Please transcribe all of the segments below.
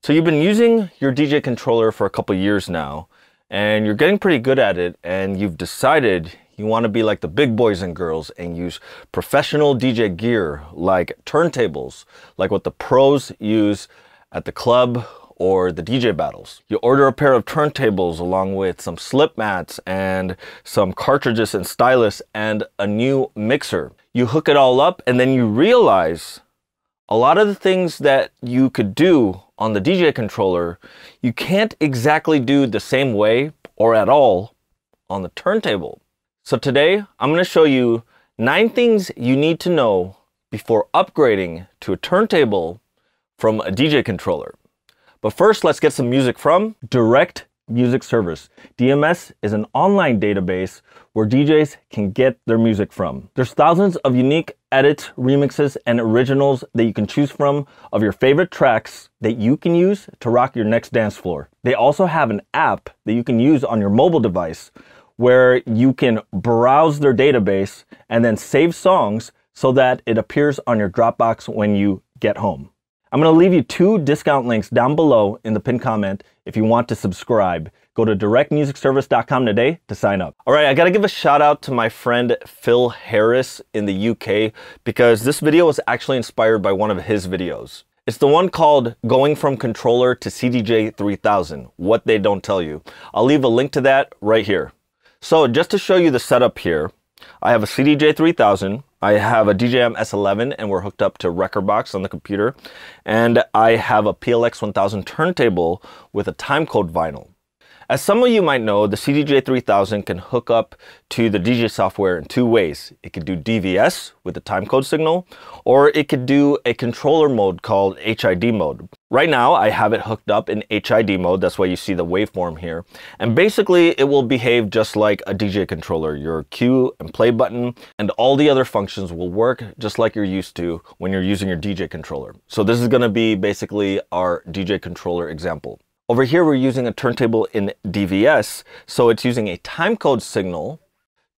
So you've been using your DJ controller for a couple years now, and you're getting pretty good at it, and you've decided you want to be like the big boys and girls and use professional DJ gear like turntables, like what the pros use at the club or the DJ battles. You order a pair of turntables along with some slip mats and some cartridges and stylus and a new mixer. You hook it all up, and then you realize a lot of the things that you could do on the DJ controller, you can't exactly do the same way or at all on the turntable. So today, I'm going to show you 9 things you need to know before upgrading to a turntable from a DJ controller. But first, let's get some music from Direct Music Service. DMS is an online database where DJs can get their music from. There's thousands of unique edits, remixes, and originals that you can choose from of your favorite tracks that you can use to rock your next dance floor. They also have an app that you can use on your mobile device where you can browse their database and then save songs so that it appears on your Dropbox when you get home. I'm going to leave you 2 discount links down below in the pinned comment if you want to subscribe. Go to directmusicservice.com today to sign up. All right, I got to give a shout out to my friend Phil Harris in the UK because this video was actually inspired by one of his videos. It's the one called Going from Controller to XDJ-XZ, What They Don't Tell You. I'll leave a link to that right here. So just to show you the setup here, I have a XDJ-XZ, I have a DJM S11, and we're hooked up to Rekordbox on the computer, and I have a PLX 1000 turntable with a timecode vinyl. As some of you might know, the XDJ-XZ can hook up to the DJ software in 2 ways. It could do DVS with the timecode signal, or it could do a controller mode called HID mode. Right now, I have it hooked up in HID mode. That's why you see the waveform here. And basically, it will behave just like a DJ controller. Your cue and play button and all the other functions will work just like you're used to when you're using your DJ controller. So this is going to be basically our DJ controller example. Over here, we're using a turntable in DVS, so it's using a timecode signal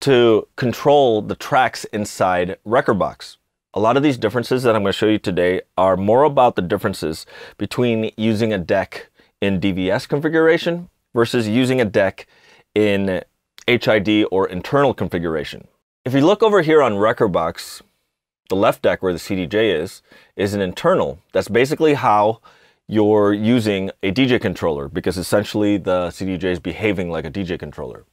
to control the tracks inside Rekordbox. A lot of these differences that I'm going to show you today are more about the differences between using a deck in DVS configuration versus using a deck in HID or internal configuration. If you look over here on Rekordbox, the left deck where the CDJ is an internal. That's basically how you're using a DJ controller, because essentially the CDJ is behaving like a DJ controller.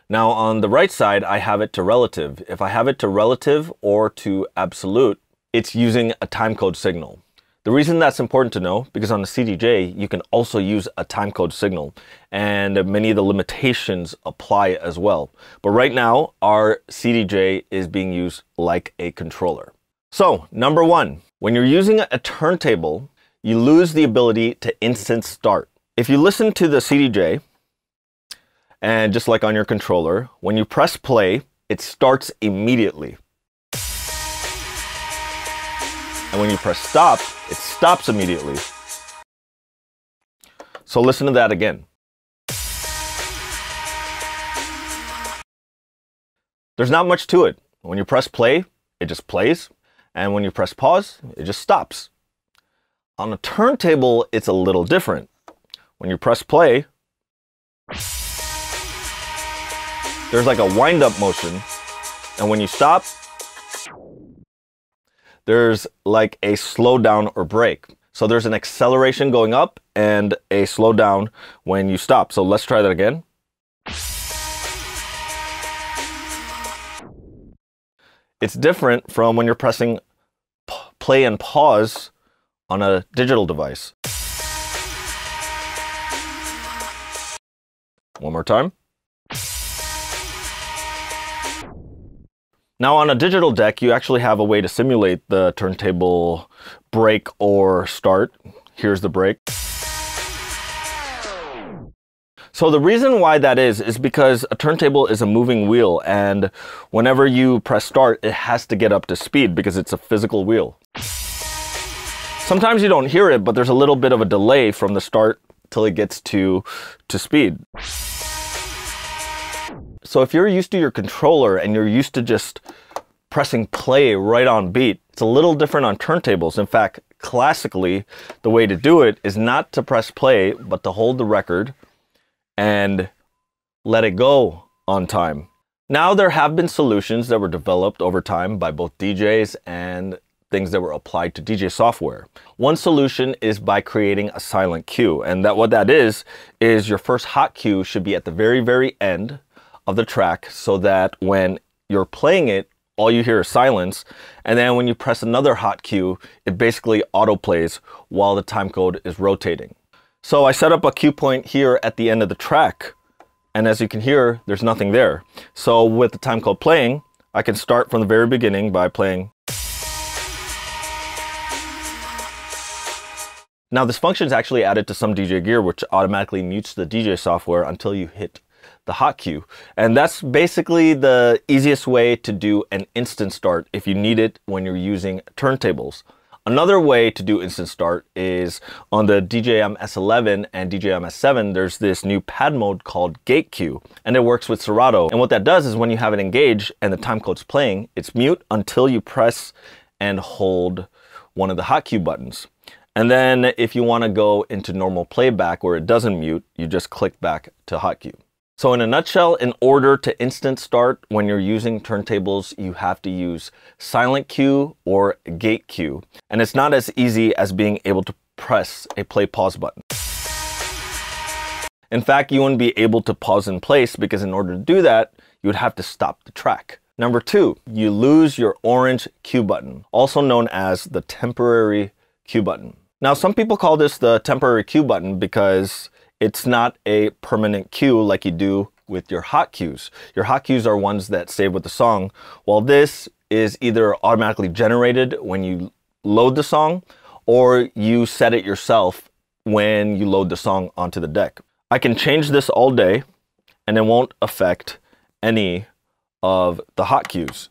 Now on the right side, I have it to relative. If I have it to relative or to absolute, it's using a timecode signal. The reason that's important to know, because on the CDJ, you can also use a timecode signal, and many of the limitations apply as well. But right now, our CDJ is being used like a controller. So, number 1, when you're using a turntable, you lose the ability to instant start. If you listen to the CDJ, and just like on your controller, when you press play, it starts immediately. And when you press stop, it stops immediately. So listen to that again. There's not much to it. When you press play, it just plays. And when you press pause, it just stops. On a turntable, it's a little different. When you press play, there's like a wind-up motion, and when you stop, there's like a slowdown or break. So there's an acceleration going up and a slowdown when you stop. So let's try that again. It's different from when you're pressing play and pause on a digital device. One more time. Now on a digital deck, you actually have a way to simulate the turntable break or start. Here's the break. So the reason why that is because a turntable is a moving wheel, and whenever you press start, it has to get up to speed because it's a physical wheel. Sometimes you don't hear it, but there's a little bit of a delay from the start till it gets to speed. So if you're used to your controller and you're used to just pressing play right on beat, it's a little different on turntables. In fact, classically, the way to do it is not to press play, but to hold the record and let it go on time. Now, there have been solutions that were developed over time by both DJs and things that were applied to DJ software. One solution is by creating a silent cue, and what that is your first hot cue should be at the very, very end of the track, so that when you're playing it, all you hear is silence, and then when you press another hot cue, it basically auto plays while the time code is rotating. So I set up a cue point here at the end of the track, and as you can hear, there's nothing there. So with the time code playing, I can start from the very beginning by playing. Now, this function is actually added to some DJ gear, which automatically mutes the DJ software until you hit the hot cue. And that's basically the easiest way to do an instant start if you need it when you're using turntables. Another way to do instant start is on the DJI-S11 and DJI-S7, there's this new pad mode called gate cue, and it works with Serato. And what that does is when you have it engaged and the time code's playing, it's mute until you press and hold one of the hot cue buttons. And then if you want to go into normal playback where it doesn't mute, you just click back to hot cue. So in a nutshell, in order to instant start when you're using turntables, you have to use silent cue or gate cue. And it's not as easy as being able to press a play pause button. In fact, you wouldn't be able to pause in place because in order to do that, you would have to stop the track. Number two, you lose your orange cue button, also known as the temporary cue button. Now, some people call this the temporary cue button because it's not a permanent cue like you do with your hot cues. Your hot cues are ones that save with the song, while this is either automatically generated when you load the song or you set it yourself when you load the song onto the deck. I can change this all day and it won't affect any of the hot cues.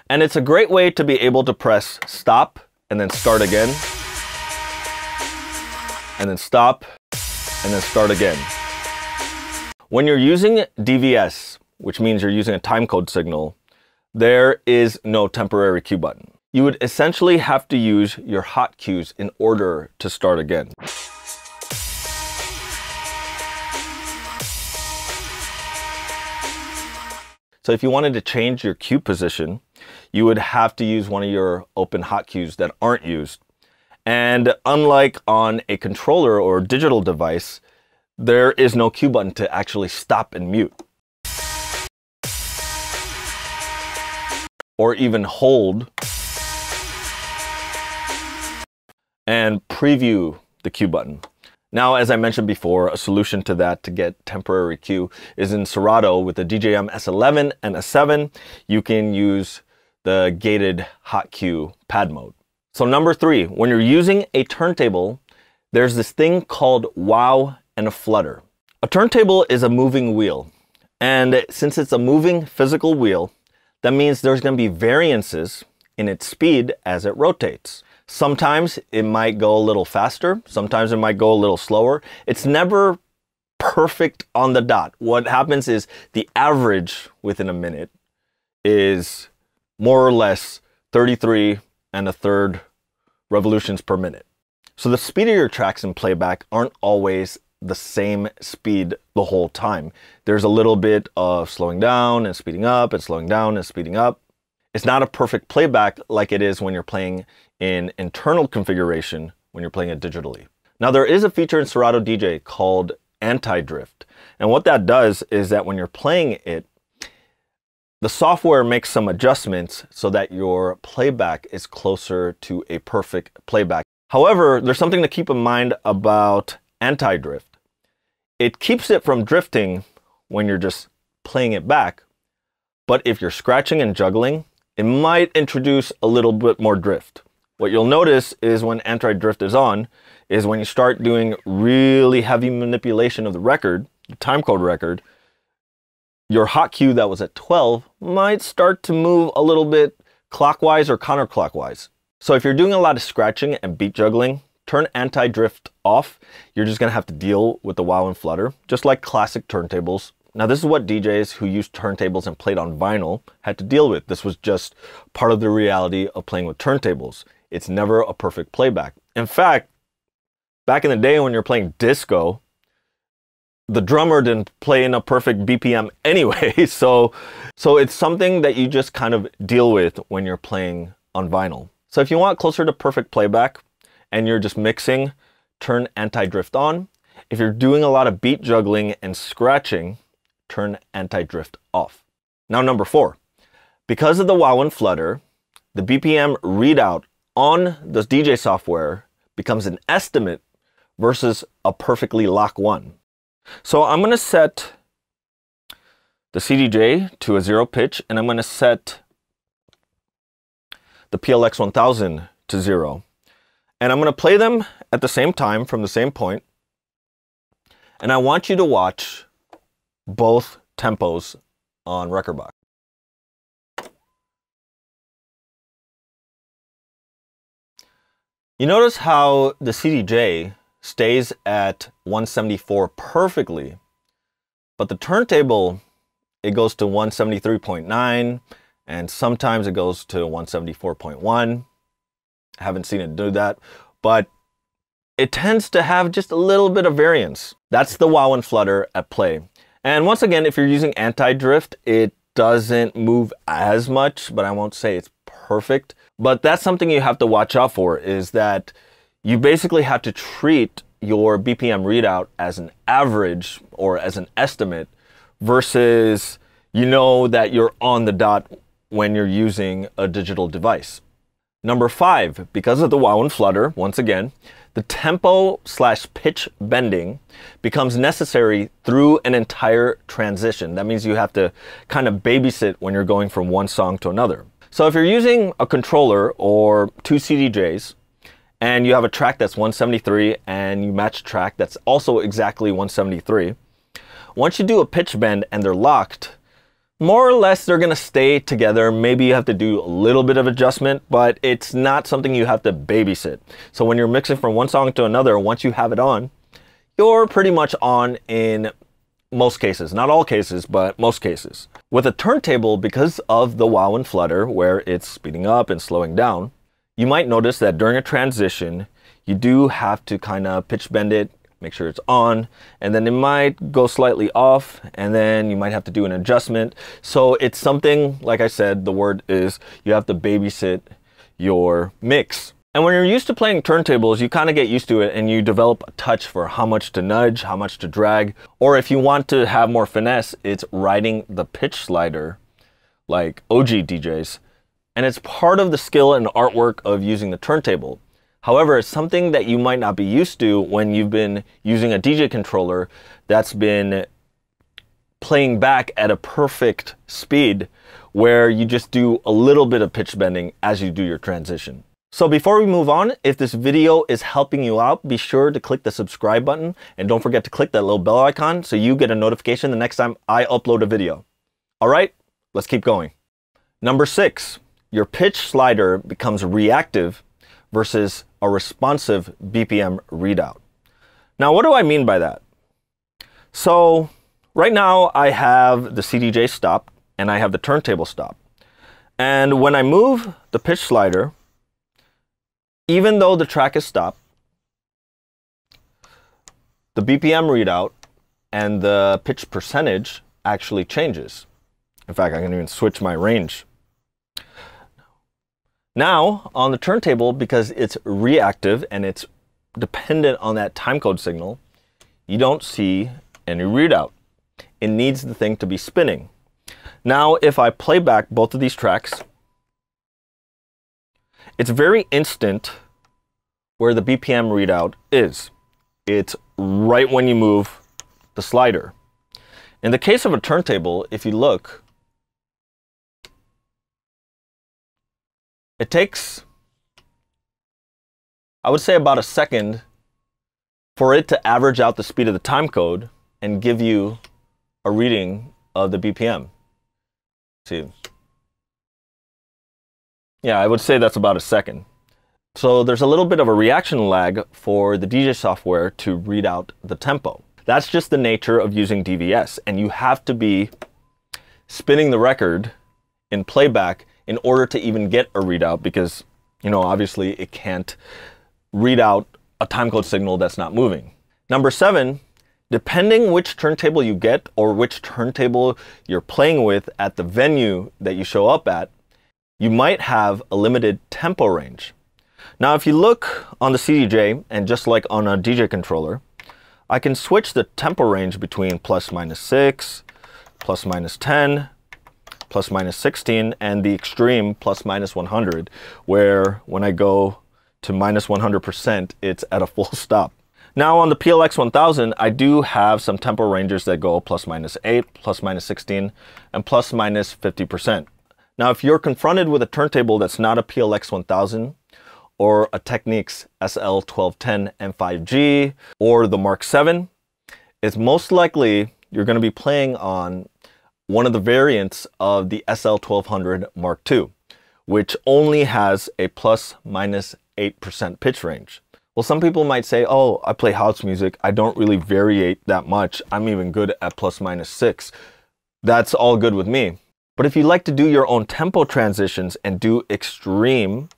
And it's a great way to be able to press stop and then start again, and then stop and then start again. When you're using DVS, which means you're using a timecode signal, there is no temporary cue button. You would essentially have to use your hot cues in order to start again. So if you wanted to change your cue position, you would have to use one of your open hot cues that aren't used. And unlike on a controller or digital device, there is no cue button to actually stop and mute, or even hold and preview the cue button. Now, as I mentioned before, a solution to that to get temporary cue is in Serato with the DJI-S11 and S7. You can use the gated hot cue pad mode. So number three, when you're using a turntable, there's this thing called wow and a flutter. A turntable is a moving wheel. And since it's a moving physical wheel, that means there's going to be variances in its speed as it rotates. Sometimes it might go a little faster. Sometimes it might go a little slower. It's never perfect on the dot. What happens is the average within a minute is more or less 33 1/3 revolutions per minute. So the speed of your tracks in playback aren't always the same speed the whole time. There's a little bit of slowing down and speeding up and slowing down and speeding up. It's not a perfect playback like it is when you're playing in internal configuration when you're playing it digitally. Now, there is a feature in Serato DJ called anti-drift. And what that does is that when you're playing it, the software makes some adjustments so that your playback is closer to a perfect playback. However, there's something to keep in mind about anti-drift. It keeps it from drifting when you're just playing it back, but if you're scratching and juggling, it might introduce a little bit more drift. What you'll notice is when anti-drift is on, is when you start doing really heavy manipulation of the record, the timecode record, your hot cue that was at 12 might start to move a little bit clockwise or counterclockwise. So if you're doing a lot of scratching and beat juggling, turn anti-drift off. You're just gonna have to deal with the wow and flutter, just like classic turntables Now, this is what DJs who used turntables and played on vinyl had to deal with. This was just part of the reality of playing with turntables. It's never a perfect playback. In fact, back in the day when you're playing disco, the drummer didn't play in a perfect BPM anyway. So it's something that you just kind of deal with when you're playing on vinyl. So if you want closer to perfect playback and you're just mixing, turn anti-drift on. If you're doing a lot of beat juggling and scratching, turn anti-drift off. Now, number 4, because of the wow and flutter, the BPM readout on the DJ software becomes an estimate versus a perfectly lock one. So I'm going to set the CDJ to a 0 pitch, and I'm going to set the PLX 1000 to 0. And I'm going to play them at the same time from the same point. And I want you to watch both tempos on Rekordbox. You notice how the CDJ stays at 174 perfectly, but the turntable, it goes to 173.9, and sometimes it goes to 174.1. I haven't seen it do that, but it tends to have just a little bit of variance. That's the wow and flutter at play. And once again, if you're using anti-drift, it doesn't move as much, but I won't say it's perfect. But that's something you have to watch out for, is that you basically have to treat your BPM readout as an average or as an estimate versus you know that you're on the dot when you're using a digital device. Number 5, because of the wow and flutter, once again, the tempo/pitch bending becomes necessary through an entire transition. That means you have to kind of babysit when you're going from one song to another. So if you're using a controller or 2 CDJs and you have a track that's 173 and you match a track that's also exactly 173, once you do a pitch bend and they're locked, more or less they're going to stay together. Maybe you have to do a little bit of adjustment, but it's not something you have to babysit. So when you're mixing from one song to another, once you have it on, you're pretty much on in most cases. Not all cases, but most cases. With a turntable, because of the wow and flutter, where it's speeding up and slowing down, you might notice that during a transition, you do have to kind of pitch bend it, make sure it's on, and then it might go slightly off, and then you might have to do an adjustment. So it's something, like I said, the word is you have to babysit your mix. And when you're used to playing turntables, you kind of get used to it and you develop a touch for how much to nudge, how much to drag, or if you want to have more finesse, it's riding the pitch slider like OG DJs. And it's part of the skill and artwork of using the turntable. However, it's something that you might not be used to when you've been using a DJ controller that's been playing back at a perfect speed where you just do a little bit of pitch bending as you do your transition. So before we move on, if this video is helping you out, be sure to click the subscribe button and don't forget to click that little bell icon so you get a notification the next time I upload a video. All right, let's keep going. Number 6, your pitch slider becomes reactive versus a responsive BPM readout. Now, what do I mean by that? So right now I have the CDJ stopped and I have the turntable stopped. And when I move the pitch slider, even though the track is stopped, the BPM readout and the pitch percentage actually changes. In fact, I can even switch my range. Now, on the turntable, because it's reactive and it's dependent on that timecode signal, you don't see any readout. It needs the thing to be spinning. Now, if I play back both of these tracks, it's very instant where the BPM readout is. It's right when you move the slider. In the case of a turntable, if you look, it takes, I would say, about a second for it to average out the speed of the timecode and give you a reading of the BPM. See? Yeah, I would say that's about a second. So there's a little bit of a reaction lag for the DJ software to read out the tempo. That's just the nature of using DVS, and you have to be spinning the record in playback in order to even get a readout, because, you know, obviously it can't read out a timecode signal that's not moving. Number 7, depending which turntable you get or which turntable you're playing with at the venue that you show up at, you might have a limited tempo range. Now, if you look on the CDJ, and just like on a DJ controller, I can switch the tempo range between ±6, ±10, ±16, and the extreme ±100, where when I go to -100%, it's at a full stop. Now on the PLX 1000, I do have some tempo ranges that go ±8, ±16, and ±50%. Now, if you're confronted with a turntable that's not a PLX 1000, or a Technics SL1210 M5G, or the Mark 7, it's most likely you're going to be playing on one of the variants of the SL1200 Mark II, which only has a ±8% pitch range. Well, some people might say, oh, I play house music, I don't really variate that much, I'm even good at ±6. That's all good with me. But if you like to do your own tempo transitions and do extreme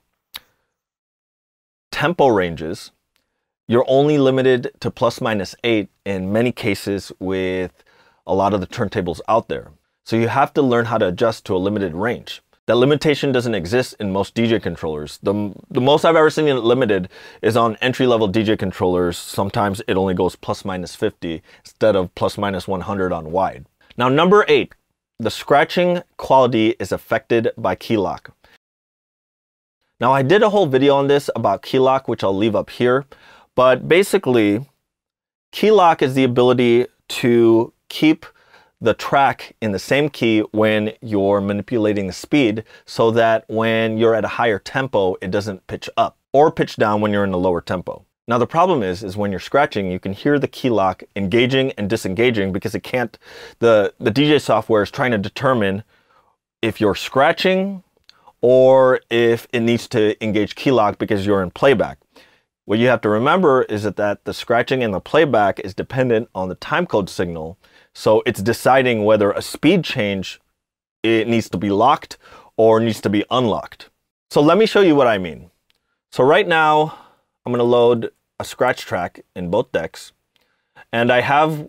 tempo ranges, you're only limited to ±8 in many cases with a lot of the turntables out there. So you have to learn how to adjust to a limited range. That limitation doesn't exist in most DJ controllers. The most I've ever seen it limited is on entry-level DJ controllers. Sometimes it only goes ±50 instead of ±100 on wide. Now, number 8, the scratching quality is affected by key lock. Now, I did a whole video on this about key lock, which I'll leave up here. But basically, key lock is the ability to keep the track in the same key when you're manipulating the speed, so that when you're at a higher tempo, it doesn't pitch up or pitch down when you're in a lower tempo. Now, the problem is when you're scratching, you can hear the key lock engaging and disengaging because it can't, the DJ software is trying to determine if you're scratching or if it needs to engage key lock because you're in playback. What you have to remember is that the scratching and the playback is dependent on the timecode signal. So it's deciding whether a speed change, it needs to be locked or needs to be unlocked. So let me show you what I mean. So right now, I'm going to load a scratch track in both decks. And I have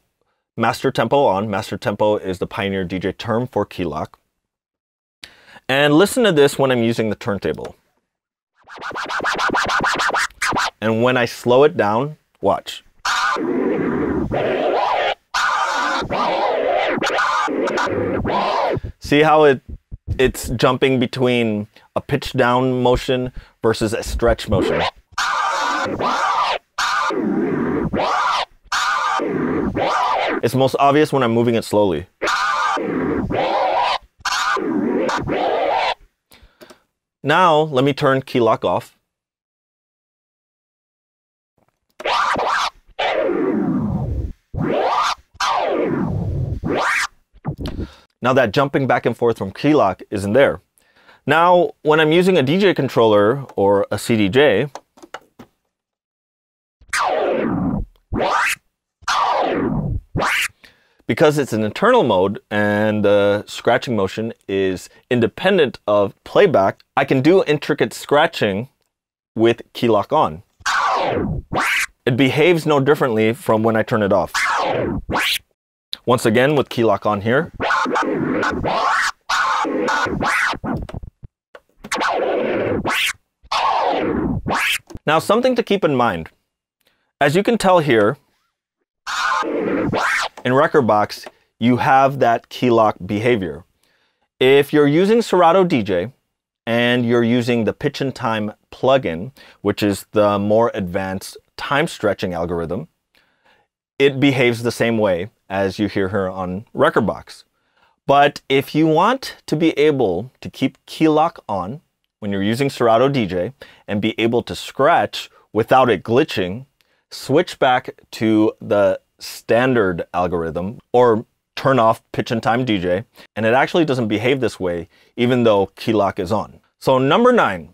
master tempo on. Master tempo is the Pioneer DJ term for key lock. And listen to this when I'm using the turntable. And when I slow it down, watch. See how it's jumping between a pitch down motion versus a stretch motion. It's most obvious when I'm moving it slowly. Now, let me turn key lock off. Now that jumping back and forth from key lock isn't there. Now, when I'm using a DJ controller or a CDJ, because it's an internal mode and the scratching motion is independent of playback, I can do intricate scratching with key lock on. It behaves no differently from when I turn it off. Once again, with key lock on here. Now, something to keep in mind. As you can tell here, in Rekordbox, you have that key lock behavior. If you're using Serato DJ and you're using the pitch and time plugin, which is the more advanced time stretching algorithm, it behaves the same way as you hear here on Rekordbox. But if you want to be able to keep key lock on when you're using Serato DJ and be able to scratch without it glitching, switch back to the standard algorithm or turn off pitch and time DJ, and it actually doesn't behave this way even though key lock is on. So number 9,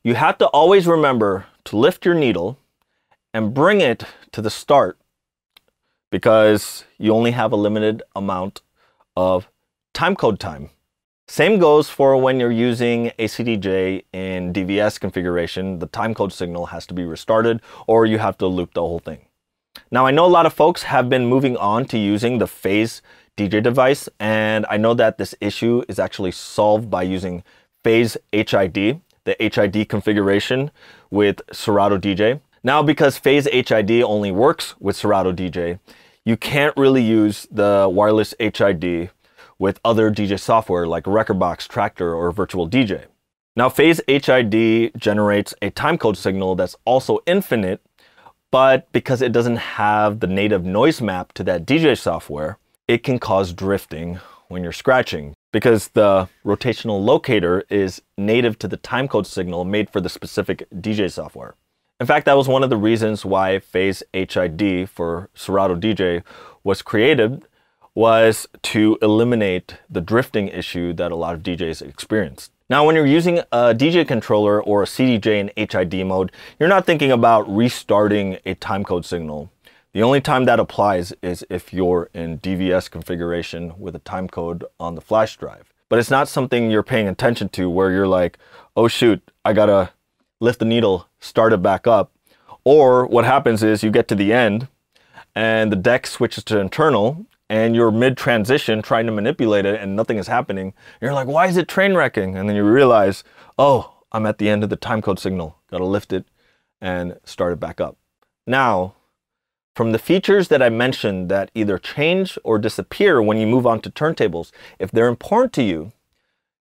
you have to always remember to lift your needle and bring it to the start, because you only have a limited amount of timecode time. Same goes for when you're using a CDJ in DVS configuration. The timecode signal has to be restarted, or you have to loop the whole thing. Now, I know a lot of folks have been moving on to using the phase DJ device, and I know that this issue is actually solved by using phase HID, the HID configuration with Serato DJ. Now, because phase HID only works with Serato DJ, you can't really use the wireless HID with other DJ software like Rekordbox, Traktor, or Virtual DJ. Now, phase HID generates a timecode signal that's also infinite, but because it doesn't have the native noise map to that DJ software, it can cause drifting when you're scratching, because the rotational locator is native to the timecode signal made for the specific DJ software. In fact, that was one of the reasons why phase HID for Serato DJ was created, was to eliminate the drifting issue that a lot of DJs experience. Now, when you're using a DJ controller or a CDJ in HID mode, you're not thinking about restarting a timecode signal. The only time that applies is if you're in DVS configuration with a timecode on the flash drive. But it's not something you're paying attention to where you're like, oh shoot, I gotta lift the needle, start it back up. Or what happens is you get to the end and the deck switches to internal, and you're mid-transition trying to manipulate it and nothing is happening. And you're like, why is it train wrecking? And then you realize, oh, I'm at the end of the timecode signal. Gotta lift it and start it back up. Now, from the features that I mentioned that either change or disappear when you move on to turntables, if they're important to you,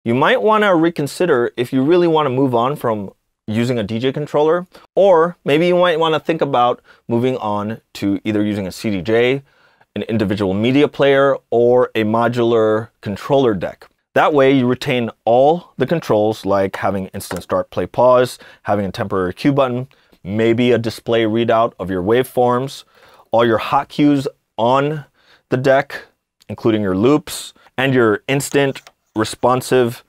you might want to reconsider if you really want to move on from using a DJ controller, or maybe you might want to think about moving on to either using a CDJ, an individual media player, or a modular controller deck. That way you retain all the controls, like having instant start, play, pause, having a temporary cue button, maybe a display readout of your waveforms, all your hot cues on the deck, including your loops, and your instant responsive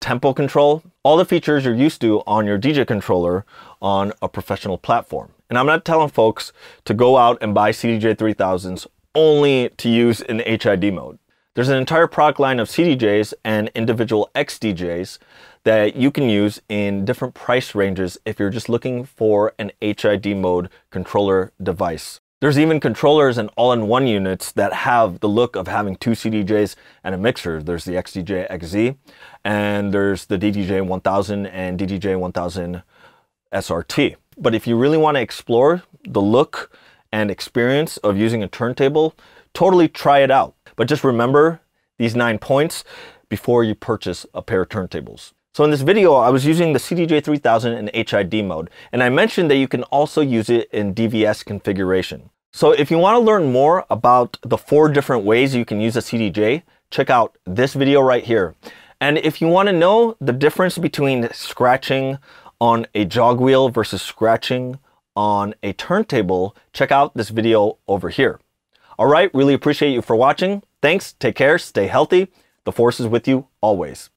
tempo control, all the features you're used to on your DJ controller on a professional platform. And I'm not telling folks to go out and buy CDJ-3000s only to use in HID mode. There's an entire product line of CDJs and individual XDJs that you can use in different price ranges if you're just looking for an HID mode controller device. There's even controllers and all-in-one units that have the look of having two CDJs and a mixer. There's the XDJ-XZ, and there's the DDJ-1000 and DDJ-1000 SRT. But if you really want to explore the look and experience of using a turntable, totally try it out. But just remember these 9 points before you purchase a pair of turntables. So in this video, I was using the CDJ-3000 in HID mode, and I mentioned that you can also use it in DVS configuration. So if you want to learn more about the 4 different ways you can use a CDJ, check out this video right here. And if you want to know the difference between scratching on a jog wheel versus scratching on a turntable, check out this video over here. All right, really appreciate you for watching. Thanks, take care, stay healthy. The force is with you always.